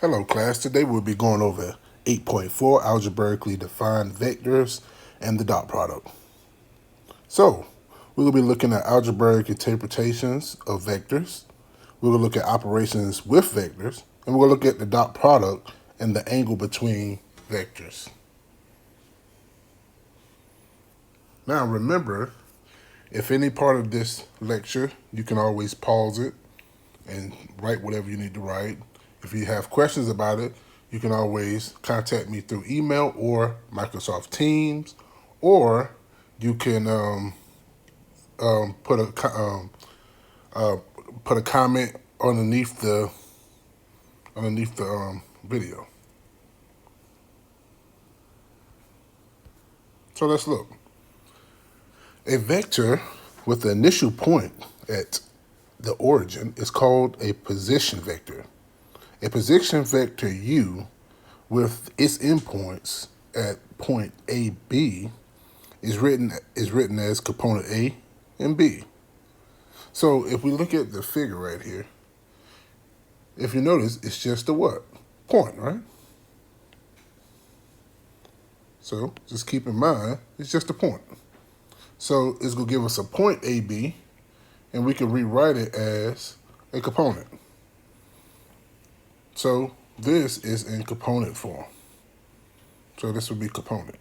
Hello class, today we'll be going over 8.4 algebraically defined vectors and the dot product. So, we will be looking at algebraic interpretations of vectors. We will look at operations with vectors, and we'll look at the dot product and the angle between vectors. Now remember, if any part of this lecture, you can always pause it and write whatever you need to write. If you have questions about it, you can always contact me through email or Microsoft Teams, or you can put a comment underneath the video. So let's look. A vector with the initial point at the origin is called a position vector. A position vector U with its endpoints at point A, B is written as component A and B. So if we look at the figure right here, if you notice, it's just a what? Point, right? So just keep in mind, it's just a point. So it's going to give us a point AB, and we can rewrite it as a component. So this is in component form. So this would be component.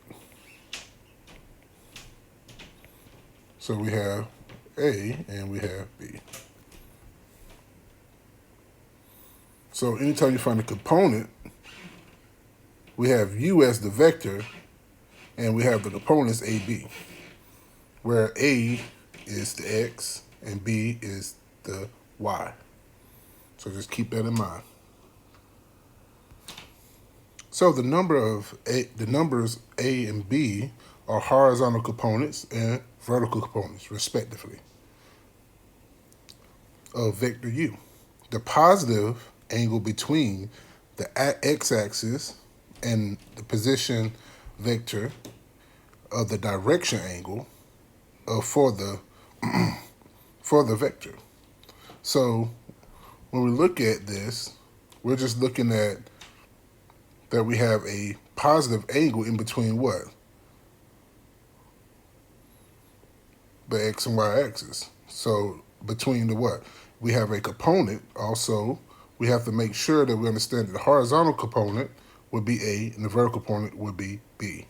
So we have A and we have B. So anytime you find a component, we have U as the vector, and we have the components AB, where A is the X and B is the Y. So just keep that in mind. So the numbers A and B are horizontal components and vertical components, respectively, of vector U. The positive angle between the x-axis and the position vector of the direction angle for the vector. So when we look at this, we're just looking at that we have a positive angle in between what? The x and y axis. So between the what? We have a component. Also, we have to make sure that we understand that the horizontal component would be A and the vertical component would be B.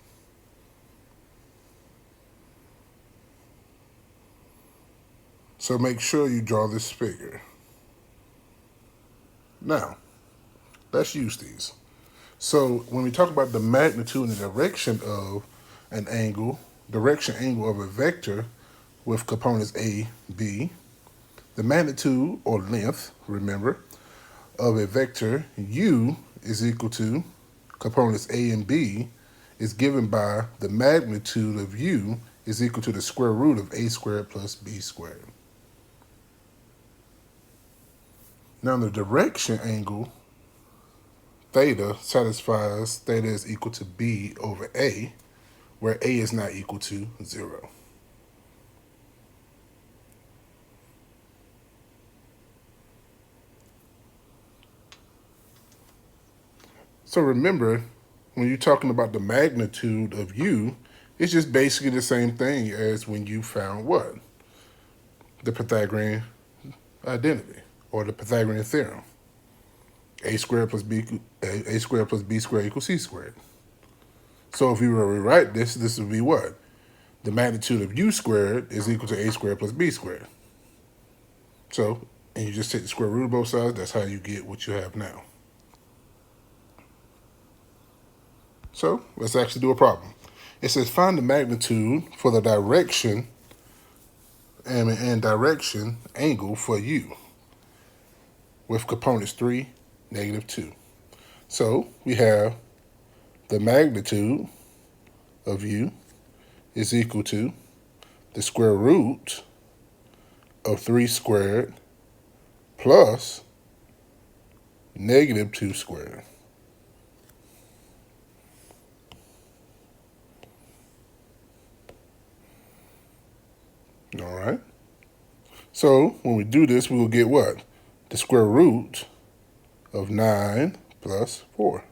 So make sure you draw this figure. Now, let's use these. So when we talk about the magnitude and the direction of an angle, direction angle of a vector with components A, B, the magnitude or length, remember, of a vector U is equal to components A and B is given by the magnitude of U is equal to the square root of A squared plus B squared. Now the direction angle, theta, satisfies theta is equal to B over A, where A is not equal to 0. So remember, when you're talking about the magnitude of U, it's just basically the same thing as when you found what? The Pythagorean identity, or the Pythagorean theorem. A squared plus B squared equals C squared. So if we were to rewrite this, this would be what? The magnitude of U squared is equal to A squared plus B squared. So, and you just take the square root of both sides, that's how you get what you have now. So let's actually do a problem. It says find the magnitude for the direction and direction angle for U with components 3, -2. So we have the magnitude of U is equal to the square root of 3 squared plus -2 squared. All right. So when we do this, we will get what? The square root of 9 plus 4.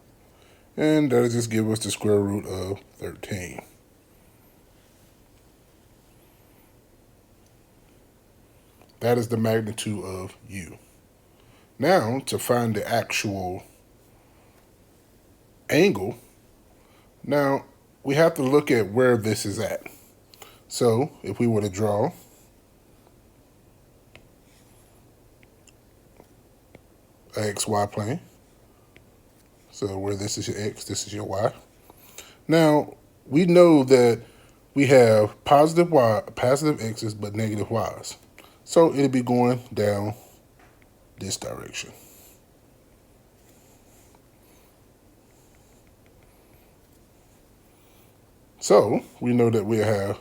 And that'll just give us the square root of 13. That is the magnitude of u. Now, to find the actual angle, now we have to look at where this is at. So, if we were to draw a xy plane, so where this is your x, this is your y. Now, we know that we have positive x's, but negative y's. So it'll be going down this direction. So we know that we have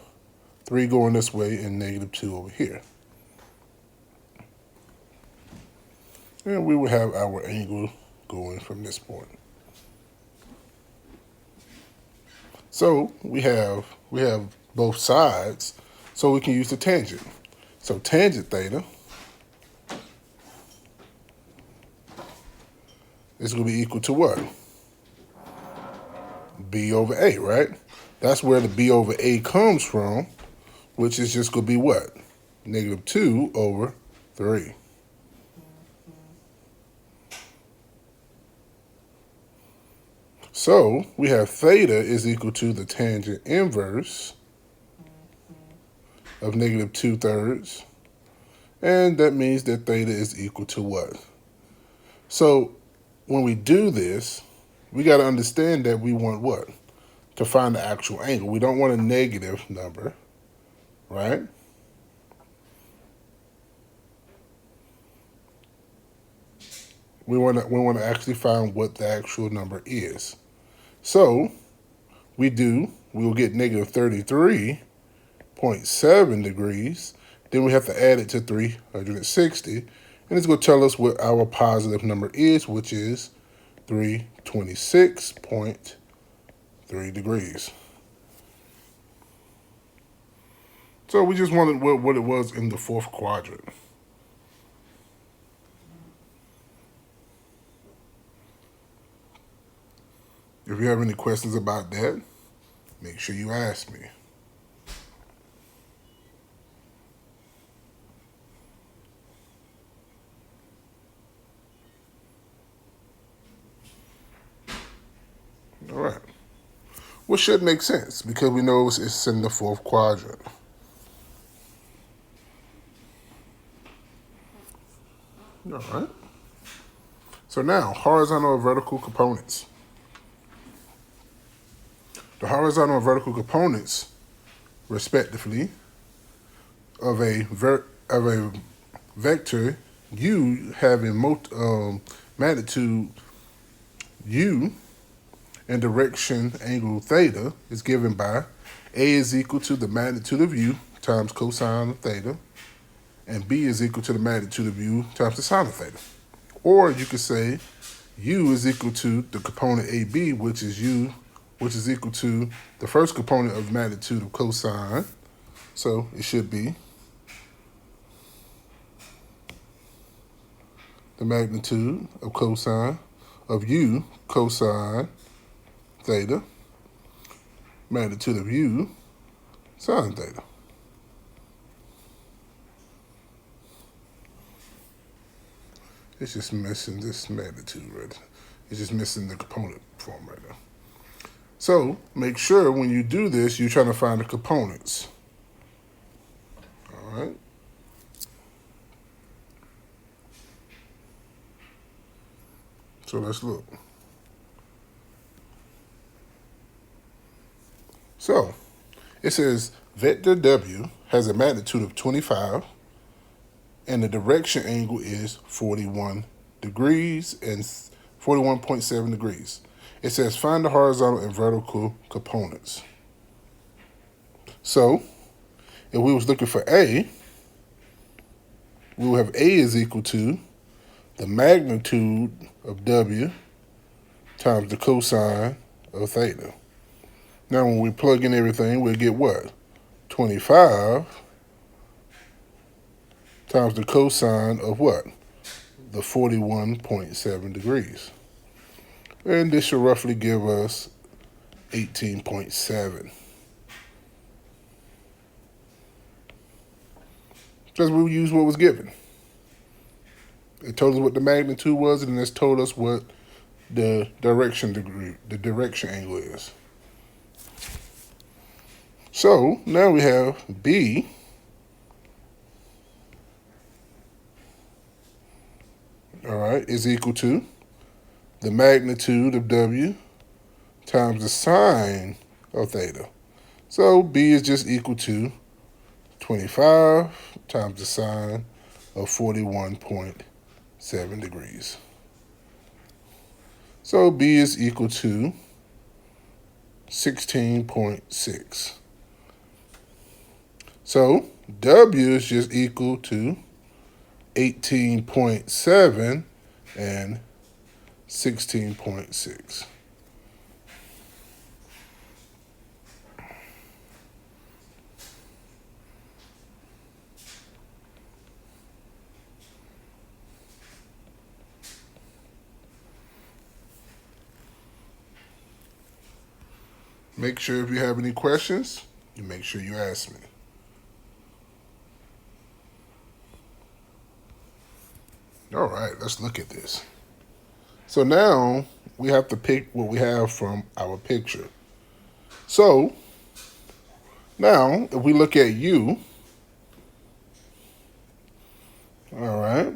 3 going this way and negative 2 over here. And we will have our angle going from this point. So we have both sides, so we can use the tangent. So tangent theta is going to be equal to what? B over A, right? That's where the B over A comes from, which is just going to be what? Negative 2 over 3. So we have theta is equal to the tangent inverse of negative 2/3. And that means that theta is equal to what? So when we do this, we got to understand that we want what? To find the actual angle. We don't want a negative number, right? We want to actually find what the actual number is. So we will get negative 33.7 degrees. Then we have to add it to 360. And it's going to tell us what our positive number is, which is 326.3 degrees. So we just wanted what it was in the 4th quadrant. If you have any questions about that, make sure you ask me. All right. Which should make sense because we know it's in the 4th quadrant. All right. So now, horizontal and vertical components. The horizontal and vertical components, respectively, of a vector u having magnitude u and direction angle theta is given by A is equal to the magnitude of u times cosine of theta, and B is equal to the magnitude of u times the sine of theta. Or you could say u is equal to the component AB, which is equal to the first component of magnitude of cosine. So it should be the magnitude of cosine of u cosine theta, magnitude of u sine theta. It's just missing this magnitude right there. It's just missing the component form right now. So make sure when you do this, you're trying to find the components. All right. So let's look. So it says vector W has a magnitude of 25 and the direction angle is 41 degrees and 41.7 degrees. It says find the horizontal and vertical components. So if we was looking for A, we will have A is equal to the magnitude of W times the cosine of theta. Now when we plug in everything, we'll get what? 25 times the cosine of what? The 41.7 degrees. And this should roughly give us 18.7. Because we use what was given. It told us what the magnitude was, and it's told us what the direction angle is. So now we have B is equal to the magnitude of W times the sine of theta. So B is just equal to 25 times the sine of 41.7 degrees. So B is equal to 16.6. So W is just equal to 18.7 and 16.6. Make sure if you have any questions, you make sure you ask me. All right, let's look at this. So now we have to pick what we have from our picture. So now if we look at U, all right,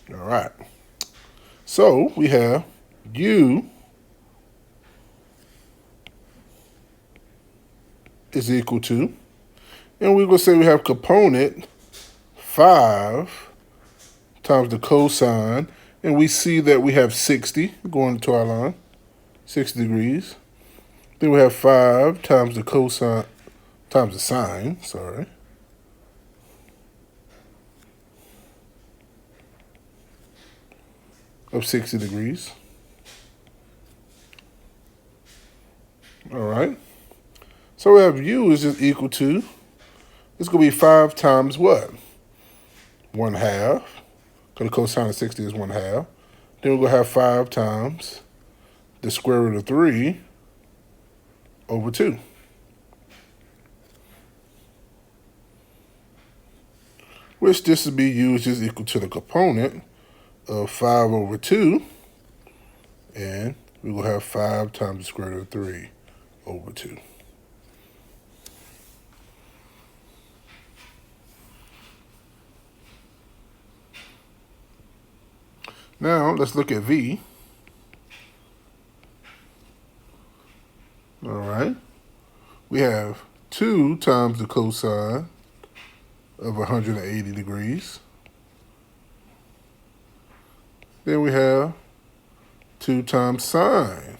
all right. So we have U is equal to, and we're going to say we have component 5 times the cosine, and we see that we have 60 going to our line, 60 degrees. Then we have 5 times the cosine, times the sine, of 60 degrees. All right. So we have U is just equal to, it's going to be 5 times what? 1/2. Because the cosine of 60 is 1/2. Then we're going to have 5 times the square root of 3 over 2. Which this would be U is just equal to the component of 5 over 2. And we will have 5 times the square root of 3 over 2. Now let's look at V. All right. We have 2 times the cosine of 180 degrees. Then we have 2 times sine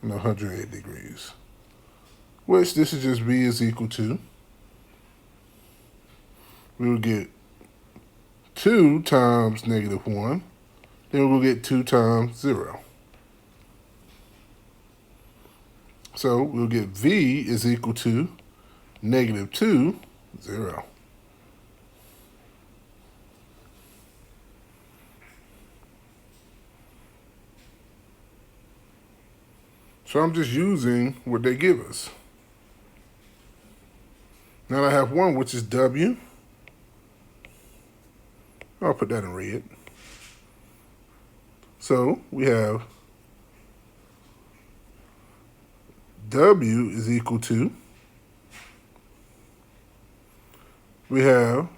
of 180 degrees, which this is just V is equal to, we will get 2 times -1, then we'll get 2 times 0. So we'll get V is equal to -2, 0. So I'm just using what they give us. Now I have one, which is W. I'll put that in red. So we have W is equal to, we have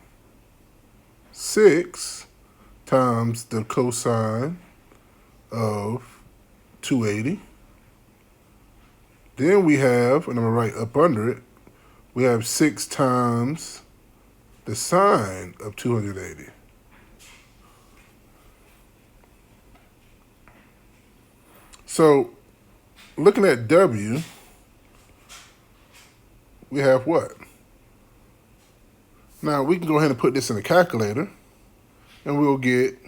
6 times the cosine of 280. Then we have, and I'm going to write up under it, we have 6 times the sine of 280. So looking at W, we have what? Now we can go ahead and put this in a calculator, and we'll get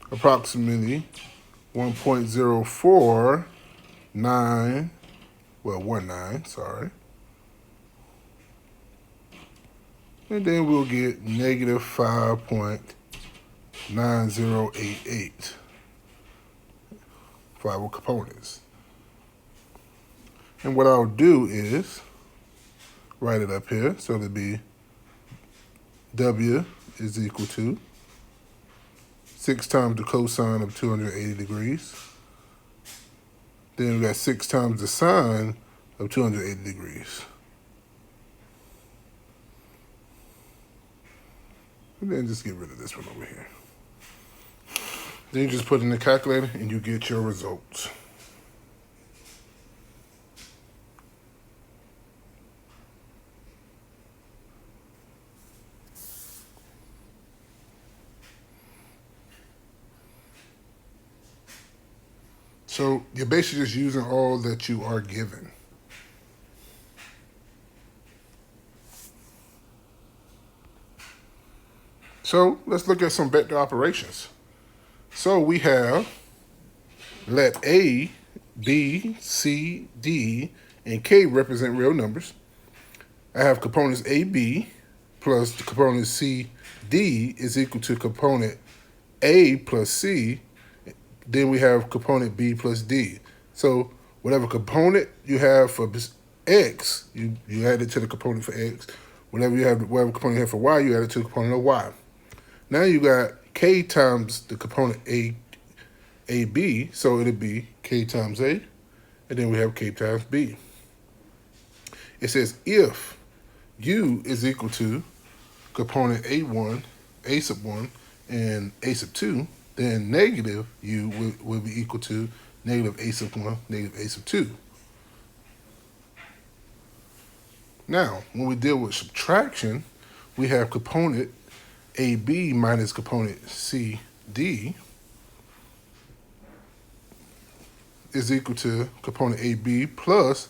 approximately 1.04 9, well, 1 9, sorry. And then we'll get negative 5.9088 for our components. And what I'll do is write it up here. So it'll be W is equal to 6 times the cosine of 280 degrees. Then we got 6 times the sine of 280 degrees. And then just get rid of this one over here. Then you just put in the calculator and you get your results. So you're basically just using all that you are given. So let's look at some vector operations. So we have let A, B, C, D, and K represent real numbers. I have components AB plus the component CD is equal to component A plus C. Then we have component B plus D. So whatever component you have for X, you add it to the component for X. Whatever component you have for Y, you add it to the component of Y. Now you got K times the component AB, so it'll be K times A, and then we have K times B. It says if U is equal to component A1, A sub 1, and A sub 2, then negative U will be equal to negative A sub 1, negative A sub 2. Now, when we deal with subtraction, we have component AB minus component CD is equal to component AB plus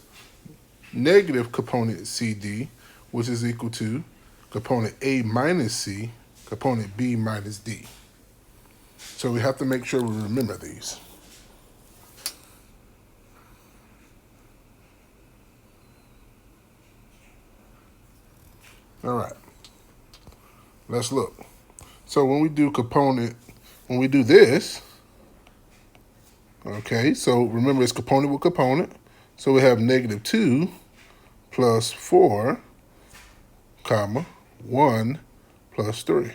negative component CD, which is equal to component A minus C, component B minus D. So we have to make sure we remember these. All right, let's look. So when we do this, okay, so remember it's component with component. So we have negative 2 plus 4, comma, 1 plus 3.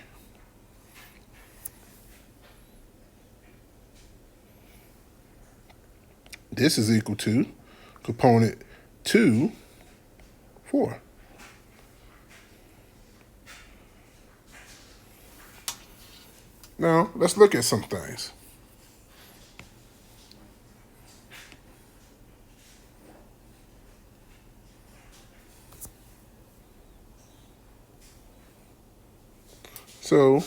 This is equal to component 2, 4. Now, let's look at some things. So,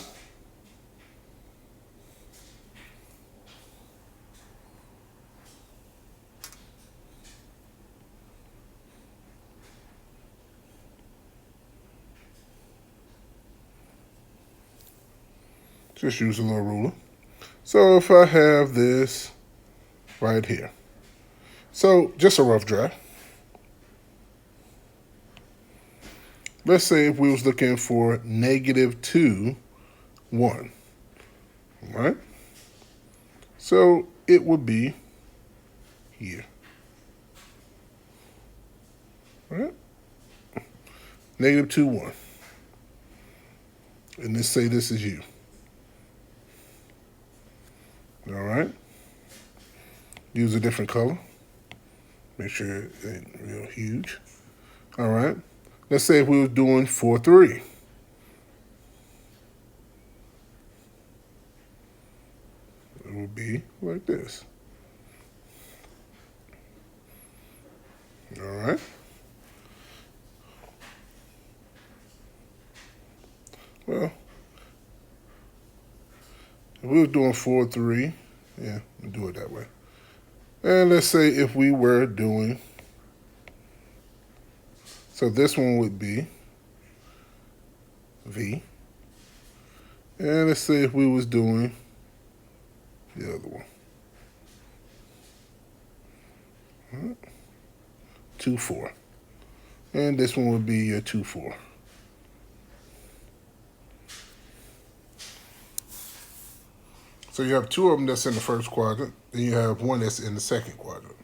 just use a little ruler. So if I have this right here. So just a rough draft. Let's say if we was looking for negative 2, 1. All right? So it would be here. All right? Negative 2, 1. And let's say this is U. All right? Use a different color. Make sure it ain't real huge. All right? Let's say if we were doing 4, 3. It would be like this. All right? Well, if we were doing 4, 3, yeah, we'll do it that way. And let's say if we were doing, so this one would be V. And let's say if we was doing the other one. 2, 4. And this one would be your 2, 4. So you have two of them that's in the first quadrant, and you have one that's in the second quadrant.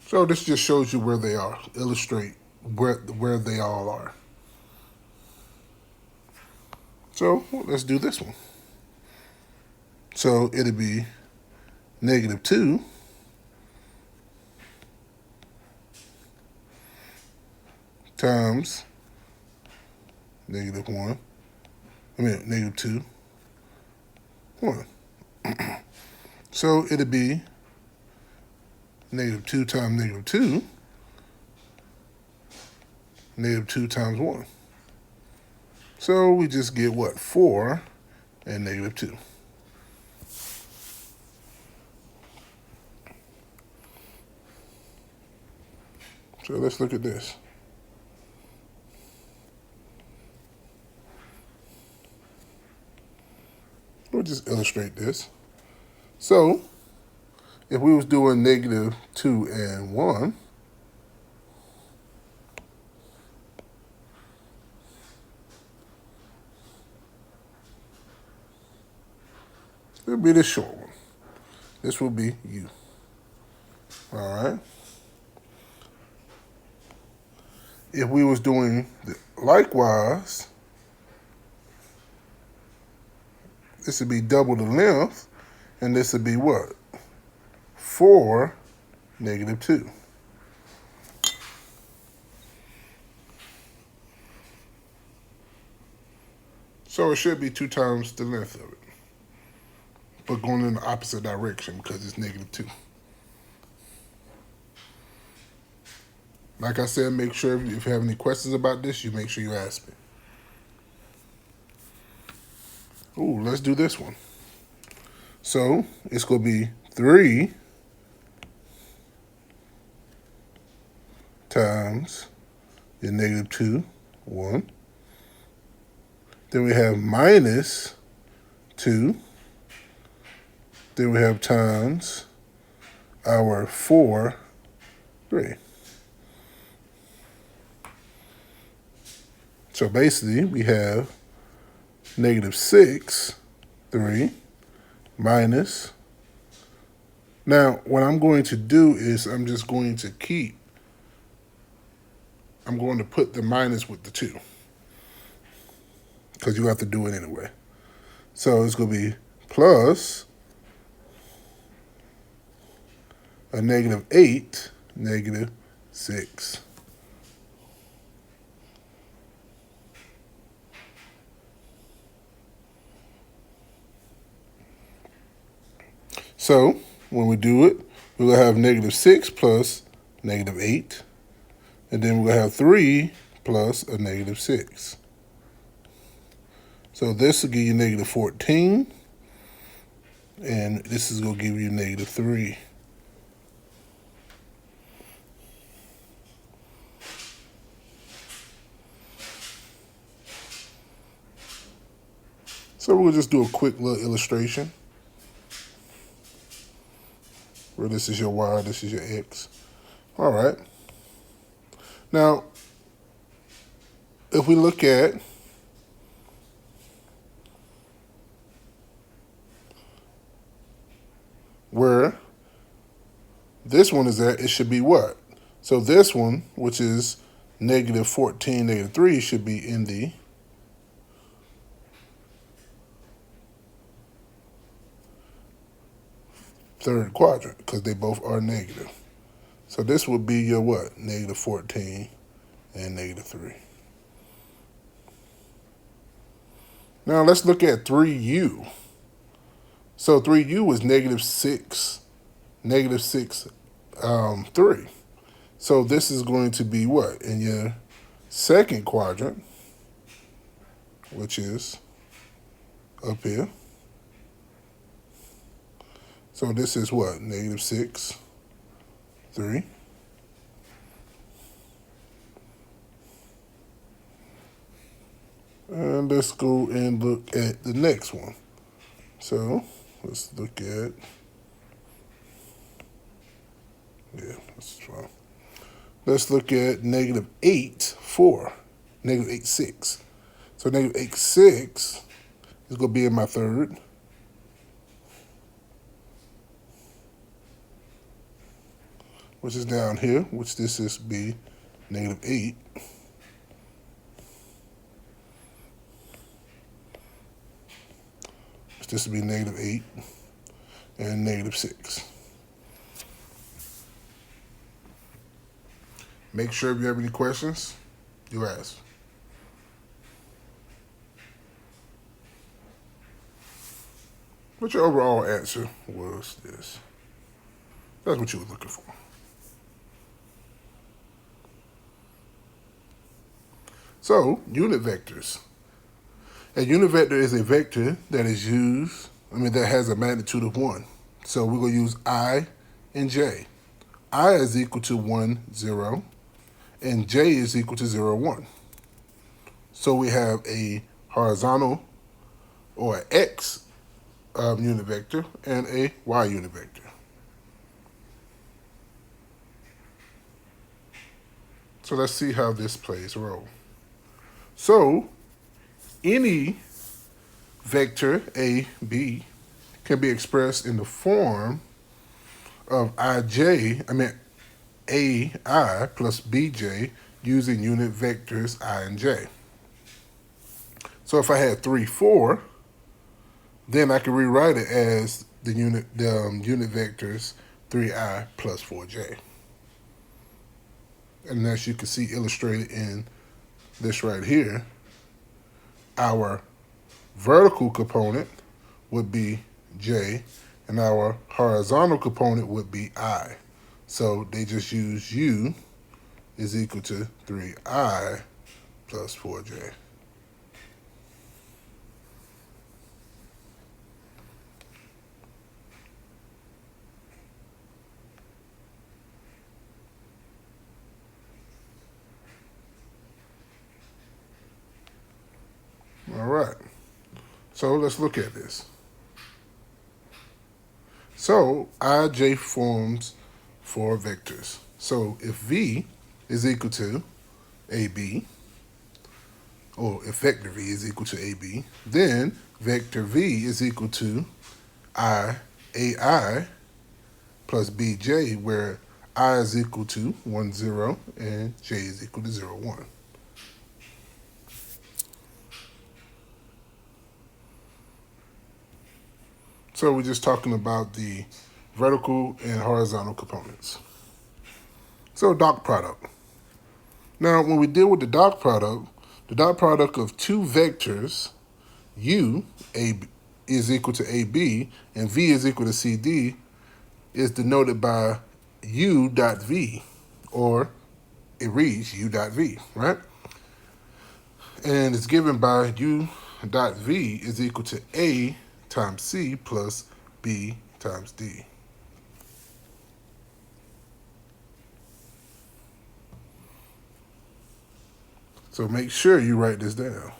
So this just shows you where they are, illustrate where they all are. So let's do this one. So it'll be -2 times -1. -2, 1. So it'll be -2 times -2, -2 times 1. So we just get what? 4 and -2. So let's look at this. We'll just illustrate this. So if we was doing -2 and 1, it'll be the short one. This will be U. All right. If we was doing likewise, this would be double the length, and this would be what? 4, -2. So it should be 2 times the length of it, but going in the opposite direction because it's -2. Like I said, make sure if you have any questions about this, you make sure you ask me. Ooh, let's do this one. So it's going to be 3 times your -2, 1. Then we have -2. Then we have times our 4, 3. So basically, we have -6, 3, minus. Now, what I'm going to do is I'm just going to I'm going to put the minus with the 2, because you have to do it anyway. So it's going to be plus a -8, -6. So when we do it, we're going to have -6 plus -8. And then we're going to have 3 plus a -6. So this will give you -14. And this is going to give you -3. So we'll just do a quick little illustration. Where this is your Y, this is your X. All right. Now, if we look at where this one is at, it should be what? So this one, which is -14, -3, should be in the third quadrant because they both are negative. So this would be your what? -14 and -3. Now let's look at 3U. So 3U is -6, -6, 3. So this is going to be what? In your second quadrant, which is up here. So this is what? -6, 3. And let's go and look at the next one. So let's look at Yeah, that's fine. Let's look at negative 8, 4. Negative 8, 6. So negative 8, 6 is going to be in my third. Which is down here, which this is be negative 8. This would be negative 8 and negative 6. Make sure if you have any questions, you ask. But your overall answer was this. That's what you were looking for. So, unit vectors. A unit vector is a vector that is that has a magnitude of 1. So we're going to use I and J. I is equal to 1, 0, and J is equal to 0, 1. So we have a horizontal or an X unit vector and a Y unit vector. So let's see how this plays a role. So any vector A, B can be expressed in the form of AI plus BJ using unit vectors I and J. So if I had 3, 4, then I can rewrite it as the unit vectors 3I plus 4J. And as you can see illustrated in this right here, our vertical component would be J, and our horizontal component would be I. So they just use U is equal to 3I plus 4J. All right. So let's look at this. So IJ forms 4 vectors. So if V is equal to AB, or if vector V is equal to AB, then vector V is equal to AI plus BJ, where I is equal to 1, 0, and J is equal to 0, 1. So we're just talking about the vertical and horizontal components. So dot product. Now, when we deal with the dot product of two vectors, U A is equal to AB and V is equal to CD, is denoted by U dot V, or it reads U dot V, right? And it's given by U dot V is equal to A times C plus B times D. So make sure you write this down.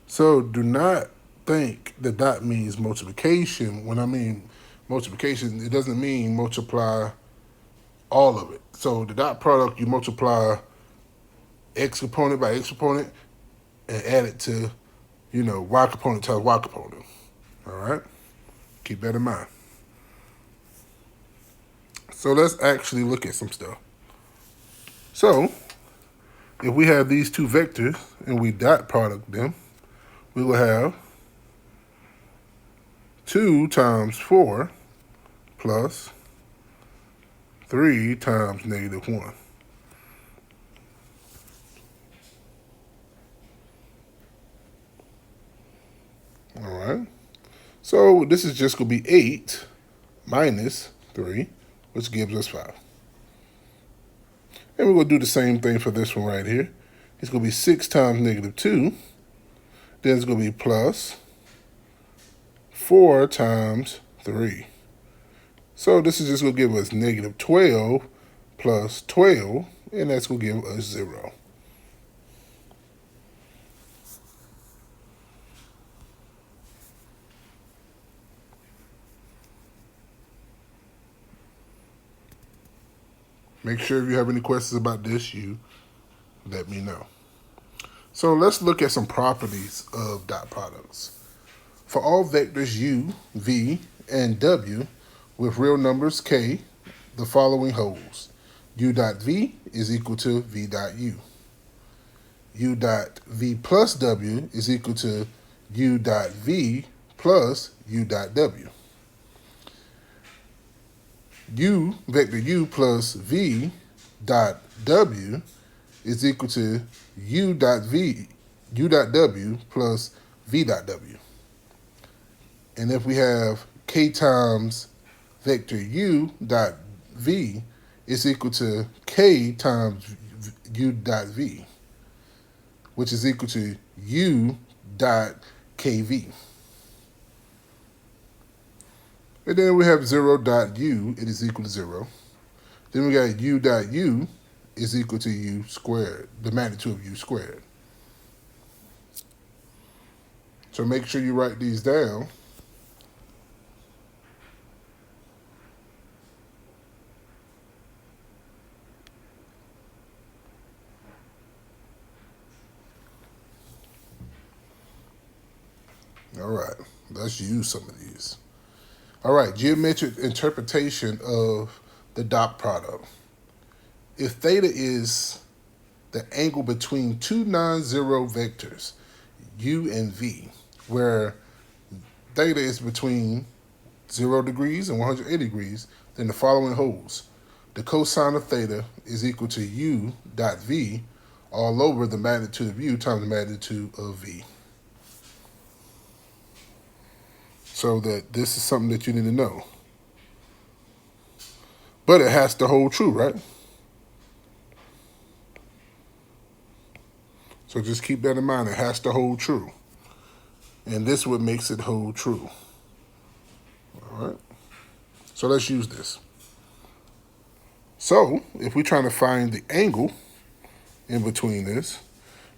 So do not think the dot means multiplication. When I mean multiplication, it doesn't mean multiply all of it. So the dot product, you multiply x component by x component and add it to, y component times y component. All right? Keep that in mind. So let's actually look at some stuff. So if we have these two vectors and we dot product them, we will have 2 times 4 plus 3 times negative 1. All right. So this is just going to be 8 minus 3, which gives us 5. And we're going to do the same thing for this one right here. It's going to be 6 times negative 2. Then it's going to be plus 4 times 3. So this is just going to give us negative 12 plus 12, and that's going to give us 0. Make sure if you have any questions about this, you let me know. So let's look at some properties of dot products. For all vectors u, v, and w with real numbers k, the following holds. U dot v is equal to v dot u. U dot v plus w is equal to u dot v plus u dot w. U, vector u plus v dot w is equal to u dot w plus v dot w. And if we have k times vector u dot v is equal to k times u dot v, which is equal to u dot kv. And then we have 0 dot u, it is equal to 0. Then we got u dot u is equal to u squared, the magnitude of u squared. So make sure you write these down. All right, let's use some of these. All right, geometric interpretation of the dot product. If theta is the angle between two non-zero vectors, u and v, where theta is between 0 degrees and 180 degrees, then the following holds. The cosine of theta is equal to u dot v all over the magnitude of u times the magnitude of v. So that this is something that you need to know. But it has to hold true, right? So just keep that in mind. It has to hold true. And this is what makes it hold true. All right. So let's use this. So if we're trying to find the angle in between this,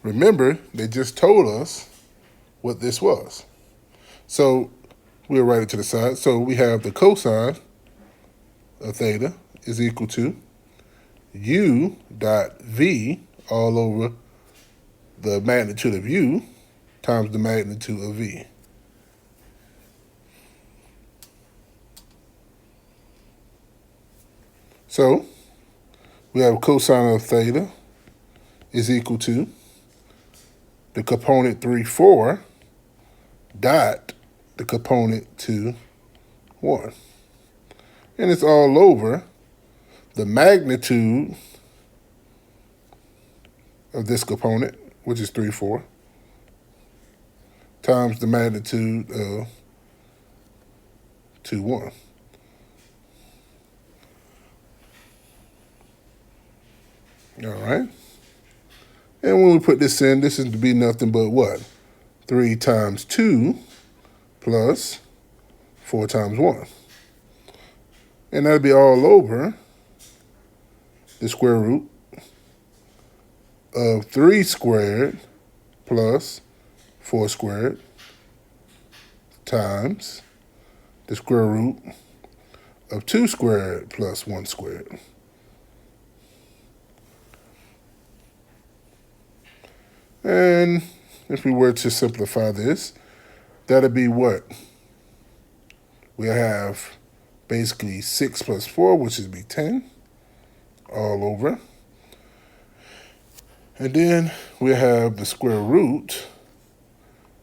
remember they just told us what this was. So we'll write it to the side. So we have the cosine of theta is equal to u dot v all over the magnitude of u times the magnitude of v. So we have cosine of theta is equal to the component 3, 4 dot the component 2, 1. And it's all over the magnitude of this component, which is 3, 4, times the magnitude of 2, 1. All right. And when we put this in, this is to be nothing but what? 3 times 2 plus 4 times 1. And that'll be all over the square root of 3 squared plus 4 squared times the square root of 2 squared plus 1 squared. And if we were to simplify this, that'd be what? We have basically 6 plus 4, which would be 10, all over. And then we have the square root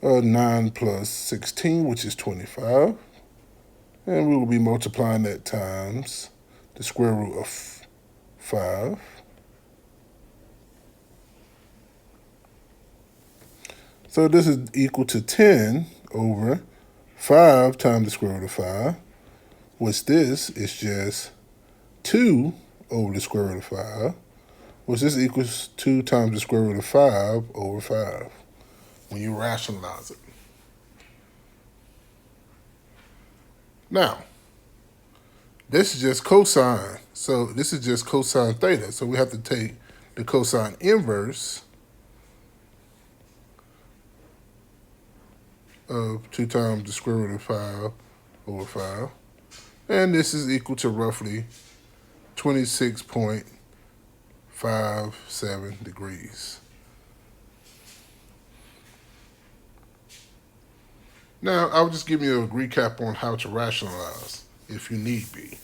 of 9 plus 16, which is 25. And we will be multiplying that times the square root of 5. So this is equal to 10 over 5 times the square root of 5, which this is just 2 over the square root of 5, which this equals 2 times the square root of 5 over 5 when you rationalize it. Now, this is just cosine. So this is just cosine theta. So we have to take the cosine inverse of 2 times the square root of 5 over 5. And this is equal to roughly 26.8 0.57 degrees. Now, I'll just give you a recap on how to rationalize if you need be.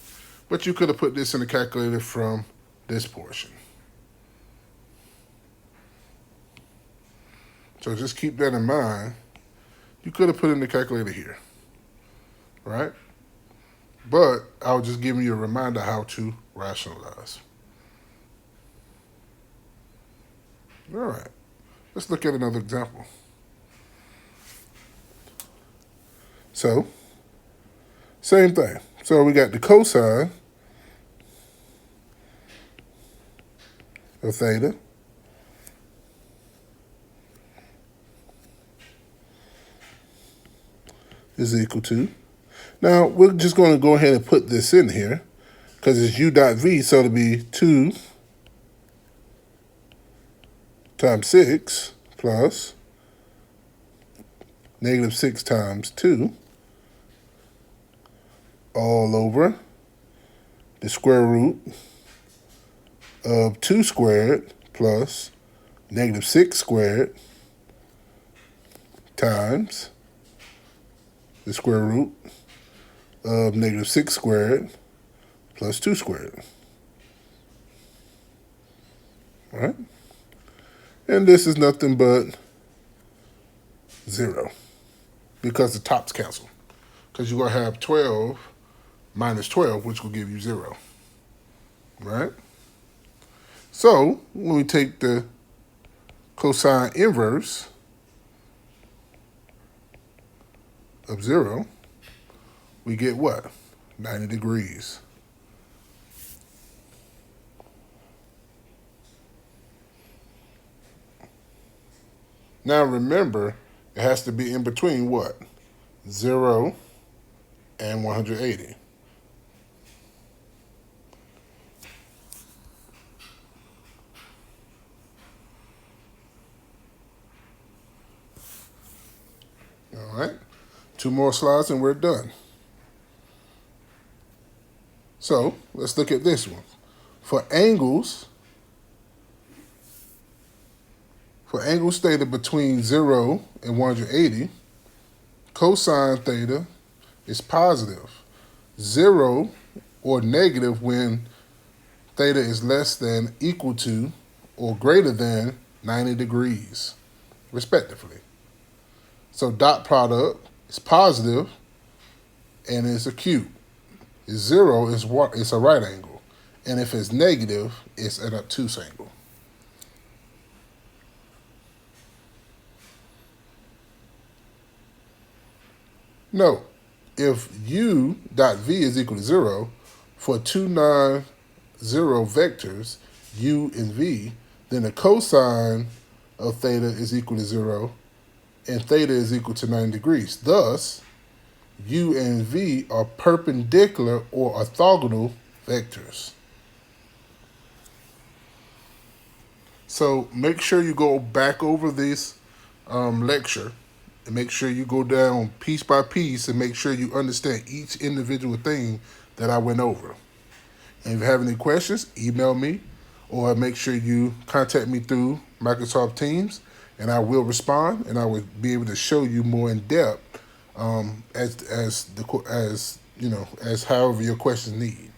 But you could have put this in the calculator from this portion. So just keep that in mind. You could have put in the calculator here, right? But I was just giving you a reminder how to rationalize. All right, let's look at another example. So, same thing. So we got the cosine of theta is equal to. Now, we're just going to go ahead and put this in here because it's u dot v, so it'll be 2 times 6 plus negative 6 times 2 all over the square root of 2 squared plus negative 6 squared times the square root of negative 6 squared plus 2 squared. All right? And this is nothing but 0 because the tops cancel. Because you're going to have 12 minus 12, which will give you 0. Right? So, when we take the cosine inverse of 0, we get what? 90 degrees. Now remember, it has to be in between what? 0 and 180. All right, 2 more slides and we're done. So let's look at this one. For angles theta between 0 and 180, cosine theta is positive. 0 or negative when theta is less than, equal to, or greater than 90 degrees, respectively. So dot product is positive and it's acute. 0 is what? It's a right angle. And if it's negative, it's an obtuse angle. Note, if u dot v is equal to 0 for two non-zero vectors, u and v, then the cosine of theta is equal to 0 and theta is equal to 90 degrees. Thus, u and v are perpendicular or orthogonal vectors. So make sure you go back over this lecture and make sure you go down piece by piece and make sure you understand each individual thing that I went over. And if you have any questions, email me or make sure you contact me through Microsoft Teams and I will respond and I will be able to show you more in depth as however your questions need.